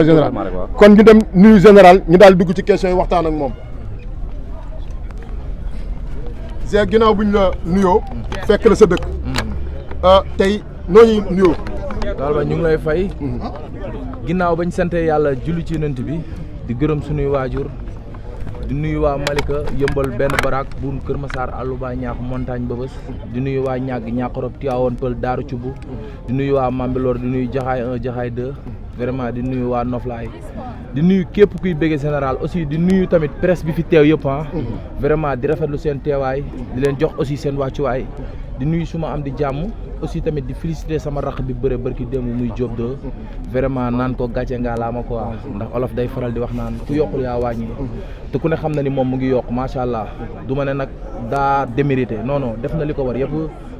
général kon ñu dem nuyu général ñu daal dugg ci question yi waxtaan ak moom. Zé ginnaaw buñ la nuyoo fekk la sa dëkk tey noo ñuy nuyoo. daal ba ñu ngi lay fay. ginnaaw bañ sante yàlla julli ci yonent bi di gërëm suñuy waajur di nuyu waa Malika yëmbal benn baraak buun Kër Massar Alouba ñaax montagne Bëbës di nuyu waa ñàgg ñàqorob Tivaouane Pël Daaru Cubu di nuyu waa Mambilor di nuyu Jaxaay 1 Jaxaay 2 vraiment di nuyu waa Noflaay di nuyu képp kuy bëgge général aussi di nuyu tamit presse bi fi teew yëpp vraiment di rafetlu seen teewaay di leen jox aussi seen wàccuwaay di nuyu suma am di jàmm aussi tamit di féliciter sama rakk bi bëre bërki démb muy Diop de vraiment naan ko gàcce ngaa laa ma quoi ndax olof day faral di wax naan ku yokkul yaa wàññi te ku ne xam na ni moom mu ngi yokk macha allah du ma ne nag daa démérité non non def na li ko war yëpp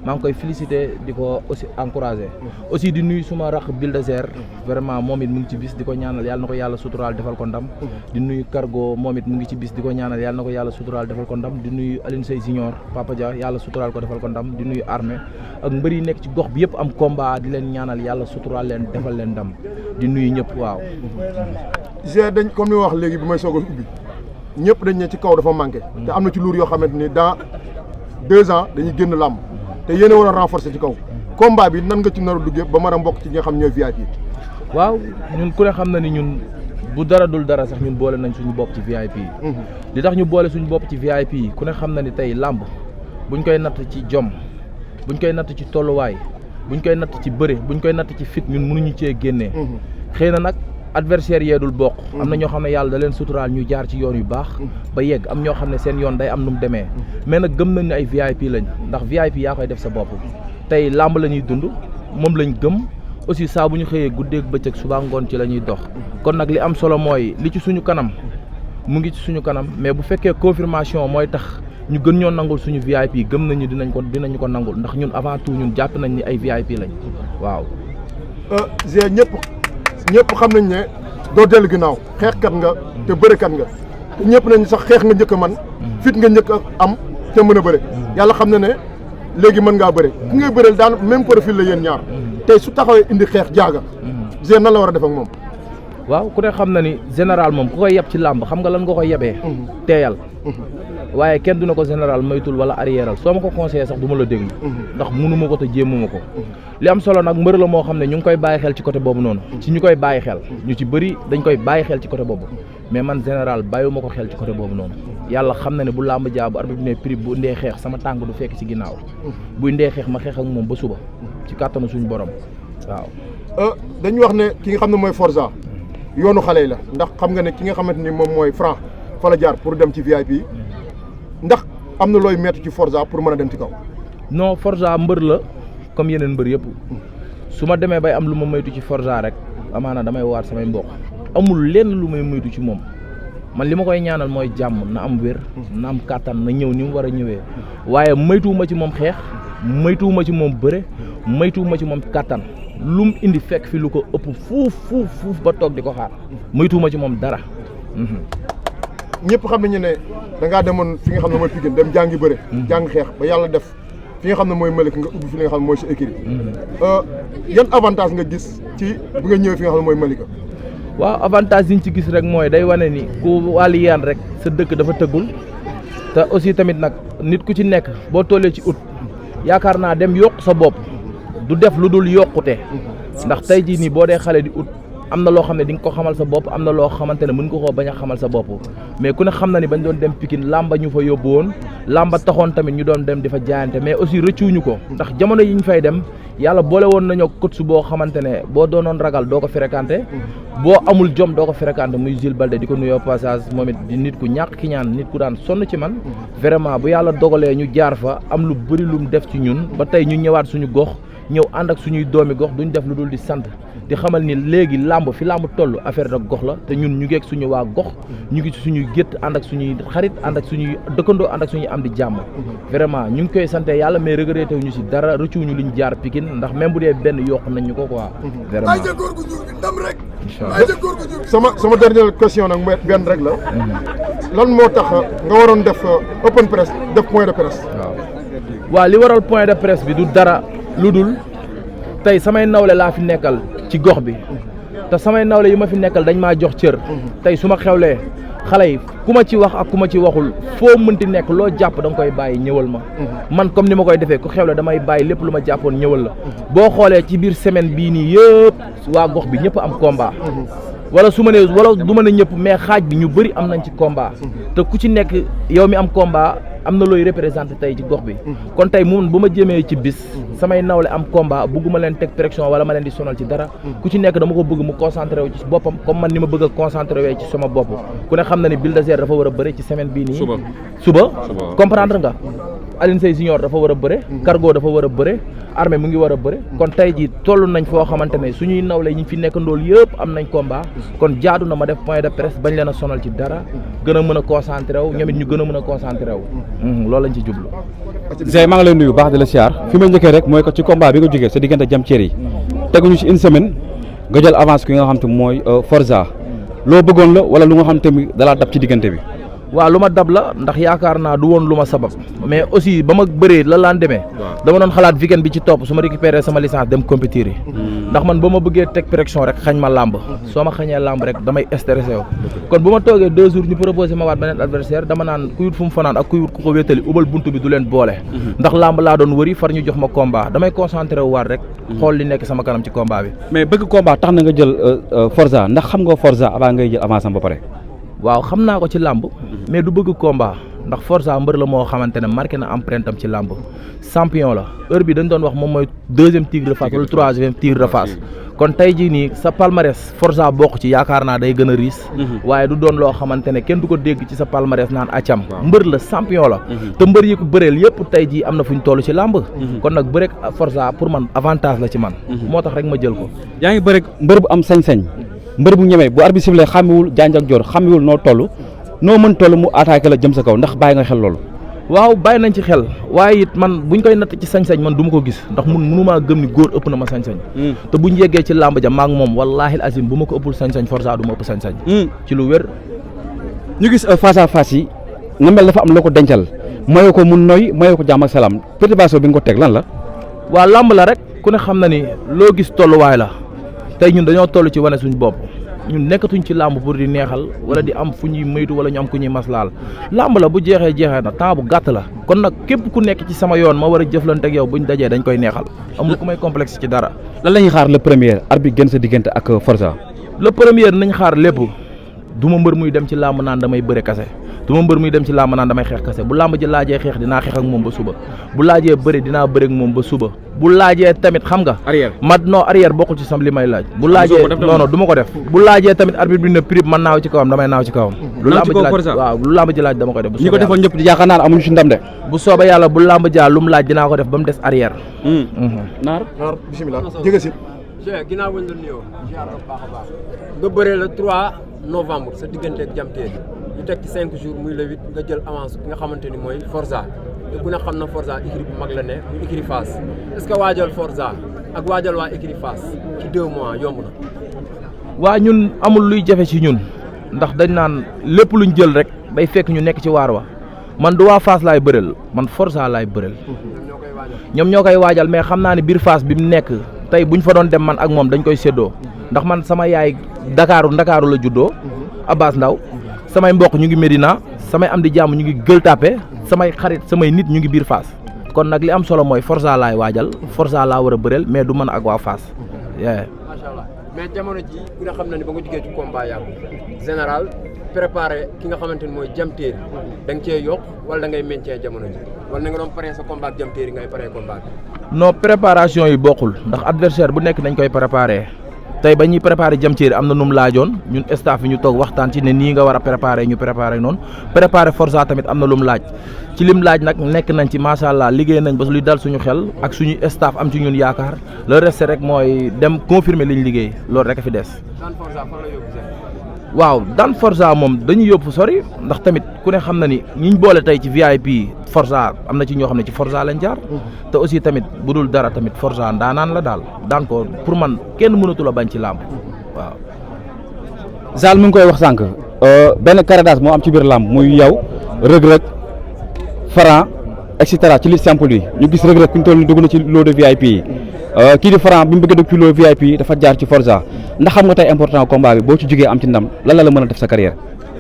maa ngi koy féliciter di ko aussi encourager aussi di nuyu suma rakk Bulldozer vraiment moom it mu ngi ci bis di ko ñaanal yàlla na ko yàlla suturaal defal ko ndam di nuyu Cargo moom it mu ngi ci bis di ko ñaanal yàlla na ko yàlla suturaal defal ko ndam di nuyu Aline Sey Junior Papa Dia yàlla suturaal ko defal ko ndam di nuyu armée ak mbër yi nekk ci gox bi yëpp am combat di leen ñaanal yàlla suturaal leen defal leen ndam di nuyu ñëpp waaw. Zé dañ comme ni wax léegi bi may soog a ubbi ñëpp dañ ne ci kaw dafa manqué. te am na ci luur yoo xamante ni dans 2 ans dañuy génn làmb te yéen a war a renforcer ci kaw combat bi nan nga ci nar a duggee ba mën a mbokk ci ñi nga xam ñooy VIP. waaw ñun ku ne xam na ni ñun bu dara dul dara sax ñun boole nañ suñu bopp ci VIP yi. li tax ñu boole suñu bopp ci VIP yi ku ne xam na ni tey làmb buñ koy natt ci jom buñ koy natt ci tolluwaay buñ koy natt ci bëre buñ koy natt ci fit ñun mënuñu cee génnee. xëy na nag adversaire yee dul bokk. am na ñoo xam ne yàlla da leen suturaal ñu jaar ci yoon yu baax. ba yegg am ñoo xam ne seen yoon day am nu mu demee. mais nag gëm nañ ne ay VIP lañ ndax VIP yaa koy def sa bopp tey làmb la ñuy dund moom lañ gëm aussi saa bu ñu xëyee guddeeg bëccëg suba ngoon ci la ñuy dox. kon nag li am solo mooy li ci suñu kanam mu ngi ci suñu kanam mais bu fekkee confirmation mooy tax ñu gën ñoo nangul suñu VIP gëm nañu dinañu ko nangul ndax ñun avant tout ñun jàpp nañ ni ay VIP lañ waaw. Zé ñëpp xam nañ ne doo dellu ginnaaw xeexkat nga te bërekat nga te ñëpp nañ sax xeex nga njëkk a man fit nga njëkk a am te mën a bëre yàlla xam na ne léegi mën ngaa bëre ki ngay bëreel daan même profil la yéen ñaar tey su taxawee indi xeex jaaga Zé nan la war a def ak moom. waaw ku ne xam na ni général moom ku koy yeb ci làmb xam nga lan nga koy yebee teeyal waaye kenn du na ko général moytul wala arrièreal soo ma ko conseillé sax du ma la déglu ndax mënuma ko te jéemuma ko li am solo nag mbër la moo xam ne ñu ngi koy bàyyi xel ci côté boobu noonu ci ñu koy bàyyi xel ñu ci bëri dañ koy bàyyi xel ci côté boobu mais man général bàyyiwuma ko xel ci côté boobu noonu yàlla xam na ne bu làmb jaa bu arbitre bi ne prix bu ndee xeex sama tànk du fekk ci ginnaaw buy ndee xeex ma xeex ak moom ba suba ci kàttanu suñu borom waaw. dañuy wax ne ki nga xam ne mooy Forza yoonu xale yi la ndax xam nga ne ki nga xamante ni moom mooy Franc fa la jaar pour dem ci VIP ndax am na looy mettre ci Forza pour mën a dem ci kaw. non Forza mbër la comme yeneen mbër yëpp su ma demee bay am lu ma moytu ci Forza rek amaana damay waat samay mbokk amul lenn lu may moytu ci moom man li ma koy ñaanal mooy jàmm na am wér na am kàttan na ñëw ni mu war a ñëwee waaye moytuwuma ci moom xeex moytuwuma ci moom bëre moytuwuma ci moom kàttan lu mu indi fekk fi lu ko ëpp fuuf ba toog di ko xaar moytuwuma ci moom dara. ñëpp xam nañu ne da ngaa demoon fi nga xam ne mooy Pikine dem jàngi bëre. jàng xeex ba yàlla def fi nga xam ne mooy Malika nga ubbi fi nga xam ne mooy sa écurie. yan avantage nga gis ci bi nga ñëwee fi nga xam ne mooy Malika. waaw avantage yi ñu ci gis rek mooy day wane ni ku wàllu yaan rek sa dëkk dafa tëggul te aussi tamit nag nit ku ci nekk boo tollee ci ut yaakaar naa dem yokk sa bopp du def lu dul yokkute ndax tey jii nii boo dee xale di ut. am na loo xam ne di nga ko xamal sa bopp am na loo xamante ne mën nga koo bañ a xamal sa bopp mais ku ne xam na ni bañ doon dem Pikine làmba ñu fa yóbbu woon làmba taxoon tamit ñu doon dem di fa jaayante mais aussi rëccuwuñu ko ndax jamono yi ñu fay dem yàlla boole woon nañoo coach boo xamante ne boo doonoon ragal doo ko fréquenté boo amul jom doo ko fréquenté muy Jules Balde di ko nuyoo passage moom it di nit ku ñàkk ki ñaan nit ku daan sonn ci man vraiment bu yàlla dogalee ñu jaar fa am lu bëri lu mu def ci ñun ba tey ñu ñëwaat suñu gox ñëw ànd ak suñuy doomi gox duñ def lu dul di sant di xamal ni léegi làmb fi làmb toll affaire da gox la te ñun ñu ngi ak suñu waa gox ñu ngi ci suñuy gétt ànd ak suñuy xarit ànd ak suñuy dëkkandoo ànd ak suñuy am di jàmm vraiment ñu ngi koy sante yàlla mais regretté wuñu si dara rëccuwuñu liñ jaar Pikine ndax même bu dee benn yokk nañ ñu ko quoi vraiment sama dernière question nag benn rek la lan moo tax nga waroon def open press def point de presse waaw li waral point de presse bi du dara lu dul tey samay nawle laa fi nekkal ci gox bi te samay nawle yi ma fi nekkal dañ maa jox cër tey su ma xewlee xale yi ku ma ci wax ak ku ma ci waxul foo mënti nekk loo jàpp da nga koy bàyyi ñëwal ma man comme ni ma koy defee ku xewle damay bàyyi lépp lu ma jàppoon ñëwal la boo xoolee ci biir semaine bii nii yëpp waa gox bi ñëpp am combat wala su ma nee wala du ma ne ñëpp mais xaaj bi ñu bëri am nañ ci combat te ku ci nekk yow mi am combat am na looy représenté tey ci gox bi kon tey mun bu ma jëmee ci bis samay nawle am combat bugguma leen teg pression wala ma leen di sonal ci dara ku ci nekk dama ko bëgg mu concentré wu ci boppam comme man ni ma bëgg a concentré wee ci sama bopp ku ne xam na ni Bulldozer dafa war a bëre ci semaine bii nii suba comprendre nga Alioune Seye Junior dafa war a bëre Cargo dafa war a bëre Armée mu ngi war a bëre kon tey ji toll nañ foo xamante ne suñuy nawle ñi fi nekk ndool yëpp am nañ combat kon jaadu na ma def point de presse bañ leen a sonal ci dara gën a mën a concentré wu ñoom it ñu gën a mën a concentré wu loolu lañ ci jublu. Zey maa ngi lay nuyu baax di la siyaar fi ma njëkkee rek mooy ko ci combat bi nga jógee sa diggante Diam Terry teguñu ci une semaine nga jël avance ki nga xam te mooy Forza loo bëggoon la wala lu nga xam te dalaa dab ci diggante bi. waaw lu ma dab la ndax yaakaar naa du woon lu ma sabab mais aussi ba ma bëree la laan demee dama doon xalaat weekend bi ci topp su ma récupéré sama licence dem compétir yi ndax man ba ma bëggee teg pression rek xañ ma làmb soo ma xañee làmb rek damay stressé wu kon bu ma toogee 2 jours ñu proposé ma waat beneen adversaire dama naan ku yut fu mu fanaan ak ku yut ku ko wéetali ubal buntu bi du leen boole ndax làmb laa doon wëri far ñu jox ma combat damay concentré wu waat rek xool li nekk sama kanam ci combat bi mais bëgg combat tax na nga jël Forza ndax xam nga Forza avant ngay jël avance am ba pare. waaw xam naa ko ci làmb mais du bëgg combat ndax Forza mbër la moo xamante ne marqué na empreinte am ci làmb champion la heure bi dañ doon wax moom mooy 2e tigre de Fass wala 3e tigre de Fass kon tey jii nii sa palmarès Forza bokk ci yaakaar naa day gën a riis waaye du doon loo xamante ne kenn du ko dégg ci sa palmarès naan accam mbër la champion la te mbër yi ko bëreel yëpp tey jii am na fu ñu toll ci làmb kon nag bëreek Forza pour man avantage la ci man moo tax rek ma jël ko yaa ngi bëreek mbër bu am sañ-sañ mbër bu ñemee bu arbitre sifflé xàmmewul janj ak joor xàmmewul noo toll noo mën toll mu attaqué la jëm sa kaw ndax bàyyi nga xel loolu. waaw bàyyi nañ ci xel waaye it man buñ koy natt ci sañ-sañ man du ma ko gis ndax mënumaa gëm ni góor ëpp na ma sañ-sañ te buñ yeggee ci làmb ja maak moom wallaahi azim bu ma ko ëppul sañ-sañ Forza du ma ëpp sañ-sañ ci lu wér ñu gis face à face yi nga mel dafa am loo ko dencal mayoo ko mun noy mayoo ko jàmm ak salaam perturbation bi nga ko teg lan la. waaw làmb la rek ku ne xam na ni loo gis tolluwaay la tey ñun dañoo toll ci wane suñu bopp ñun nekkatuñ ci làmb pour di neexal wala di am fu ñuy moytu wala ñu am ku ñuy maslaal làmb la bu jeexee na temps bu gàtt la kon nag képp ku nekk ci sama yoon ma war a jëflante ak yow buñ dajee dañ koy neexal amul ku may complexe ci dara. lan la ñuy xaar le premier arbitre gën sa diggante ak Forza. le premier nañ xaar lépp du ma mbër muy dem ci làmb naan damay bëre kase du ma mbër muy dem ci làmb naan damay xeex kase bu làmb ji laajee xeex dinaa xeex ak moom ba suba bu laajee bëri dinaa bëri ak moom ba suba bu laajee tamit xam nga arrière bokkul ci sam li may laaj bu laajee non du ma ko def bu laajee tamit arbitre bi ne prix man naaw ci kawam damay naaw ci kawam lu làmb ji laaj dama koy def ñi ko defoon ñëpp di yaakaar naa amuñu ci ndam de bu soobee yàlla bu làmb jaa lu mu laaj dinaa ko def ba mu des arrière naar bismillah jege si ginnaaw bañ la nuyoo ziar bu baax a baax nga bëree le 3 novembre sa diggante ak Diam Terry ñu teg ci 5 jours muy le 8 nga jël avance ki nga xamante ni mooy Forza te ku ne xam na Forza écurie bu mag la ne muy écurie Fass est-ce que waajal Forza ak waajal waa écurie Fass ci 2 mois yomb na. waa ñun amul luy jafe ci ñun ndax dañ naan lépp luñ jël rek day fekk ñu nekk ci waar wa man du waa Fass laay bëreel man Forza laay bëreel ñoom ñoo koy waajal mais xam naa ne biir Fass bi mu nekk tey buñ fa doon dem man ak moom dañ koy séddoo ndax man sama yaay Ndakaaru la juddoo Abbas Ndaw samay mbokk ñu ngi Médina samay am di jàmm ñu ngi Gueule Tapée samay xarit samay nit ñu ngi biir Fass kon nag li am solo mooy Forza laay waajal Forza laa war a bëreel mais du mën ak waa Fass. macha allah mais jamono ji ku nga xam na ni ba nga jugee ci combat yàggu général préparé ki nga xamante ni mooy Diam Terry da nga cee yokk wala da ngay meñcee jamono ji wala na nga doon paree sa combat ak Diam Terry ngay paree combat bi. non préparation yi bokkul ndax adversaire bu nekk dañ koy préparé tey ba ñuy préparé Diam Terry am na nu mu laajoon ñun staff yi ñu toog waxtaan ci ne nii nga war a préparé ñu préparé noonu préparé Forza tamit am na lu mu laaj ci lim laaj nag nekk nañ ci macha allah liggéey nañ ba luy dal suñu xel ak suñu staff am ci ñun yaakaar le reste rek mooy dem confirmer liñ liggéey loolu rek a fi des. waaw daan Forza moom dañuy yóbbu sori ndax tamit ku ne xam na ni ñiñ boole tey ci VIP Forza am na ci ñoo xam ne ci Forza lañ jaar te aussi tamit bu dul dara tamit Forza ndaanaan la daal daan ko pour man kenn mënatu la bañ ci làmb waaw. Zal mi ngi koy wax sànq benn caradas moo am ci biir làmb muy yow Reug-Reug Franc et cetera ci li simple yi ñu gis Reug-Reug fi ñu toll nii dugg na ci lot de VIP yi kii di Franc bi mu bëgg a dugg ci loo VIP dafa jaar ci Forza ndax xam nga tey important combat bi boo ci jógee am ci ndam lan la mën a def sa carrière.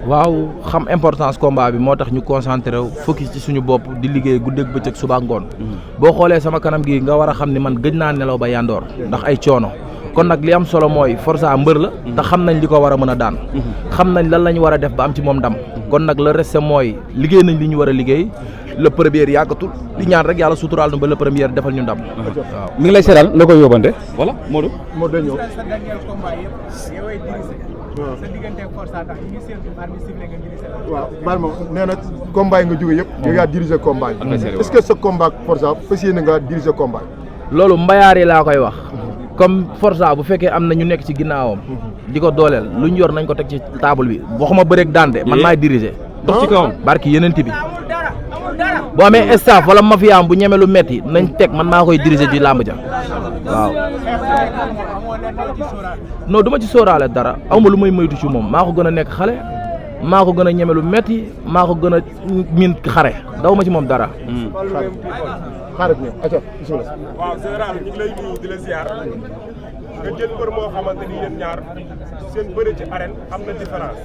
waaw xam importance combat bi moo tax ñu concentré wu focus ci suñu bopp di liggéey guddeeg bëccëg suba ak ngoon boo xoolee sama kanam gi nga war a xam ni man gëj naa nelaw ba yandoor ndax ay coono kon nag li am solo mooy Forza mbër la te xam nañ li ko war a mën a daan xam nañ lan la ñu war a def ba am ci moom ndam kon nag le reste mooy liggéey nañ li ñu war a liggéey le premier yàggatul di ñaan rek yàlla suturaal nu ba le premier defal ñu ndam waaw mi ngi lay seetal la koy yóbbante voilà Modou day ñëw waaw baal ma nee na combat yi nga jóge yëpp yow yaa diriger combat yi est-ce que sa combat Forza fas yéene nga diriger combat loolu mbayaar yi laa koy wax comme Forza bu fekkee am na ñu nekk ci ginnaawam di ko dooleel lu ñu yor nañ ko teg ci table bi waxuma bëreeg daan de man maay diriger dox ci kawam barki yeneen bi boo amee staff wala mafia bu ñeme lu metti nañ teg man maa koy diriger ci làmb ja waaw non du ma ci sóoraale dara awma lu may moytu ci moom maa ko gën a nekk xale maa ko gën a ñeme lu metti maa ko gën a miin xare daw ma ci moom dara xaaral ñu acca bismillah waaw général ñu ngi lay nuyu di la ziar nga jël mbër moo xamante ni yéen ñaar seen bëre ci arène am na différence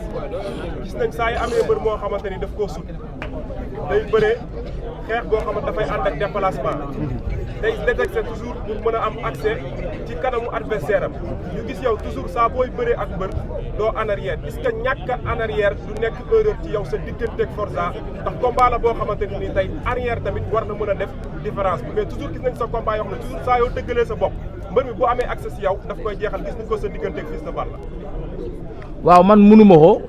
gis nañ saa yu amee mbër moo xamante ni daf koo sut day bëre xeex boo xamante dafay ànd ak déplacement day détecté toujours pour mën a am accès ci kanamu adversaire am ñu gis yow toujours saa booy bëree ak mbër doo en arrière est-ce que ñàkk en arrière du nekk erreur ci yow sa digganteeg Forza ndax combat la boo xamante ni tey arrière tamit war na mën a def différence bi mais toujours gis nañ sa combat yoo xam ne toujours saa yoo dëggalee sa bopp mbër mi bu amee accès si yow daf koy jeexal gis nañ ko sa digganteeg Fils de Balla. waaw man mënuma ko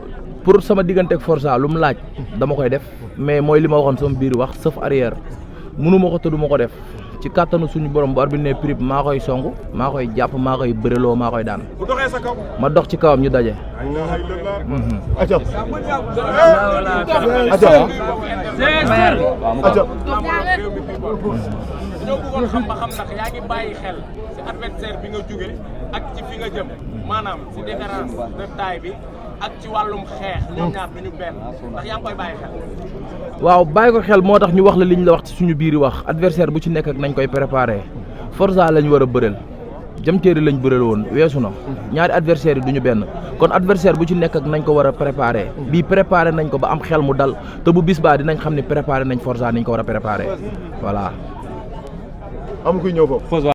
pour sama digganteeg Forza lu mu laaj dama koy def mais mooy li ma waxoon sama biir wax sauf arrière mënuma ko te du ma ko def ci kàttanu suñu borom bu arbitre ne prix maa koy song maa koy jàpp maa koy bëreloo maa koy daan bu doxee sa kaw. ma dox ci kawam ñu daje. acca ñoo bëggoon xam ba xam ndax yaa ngi bàyyi xel ci adversaire bi nga jóge ak ci fi nga jëm maanaam ci différence de taille bi ak ci wàllum xeex ñoom ñaar duñu benn ndax yaa ngi koy bàyyi xel. waaw bàyyi ko xel moo tax ñu wax la li ñu la wax ci suñu biir wax adversaire bu ci nekk ak nañ koy préparé Forza lañ war a bëreel Diam Terry lañ bëreel woon weesu na ñaari adversaire yi duñu benn kon adversaire bu ci nekk ak nañ ko war a préparé bii préparé nañ ko ba am xel mu dal te bu bis baa dinañ xam ne préparé nañ Forza niñ ko war a préparé voilà. am kuy ñëw foofu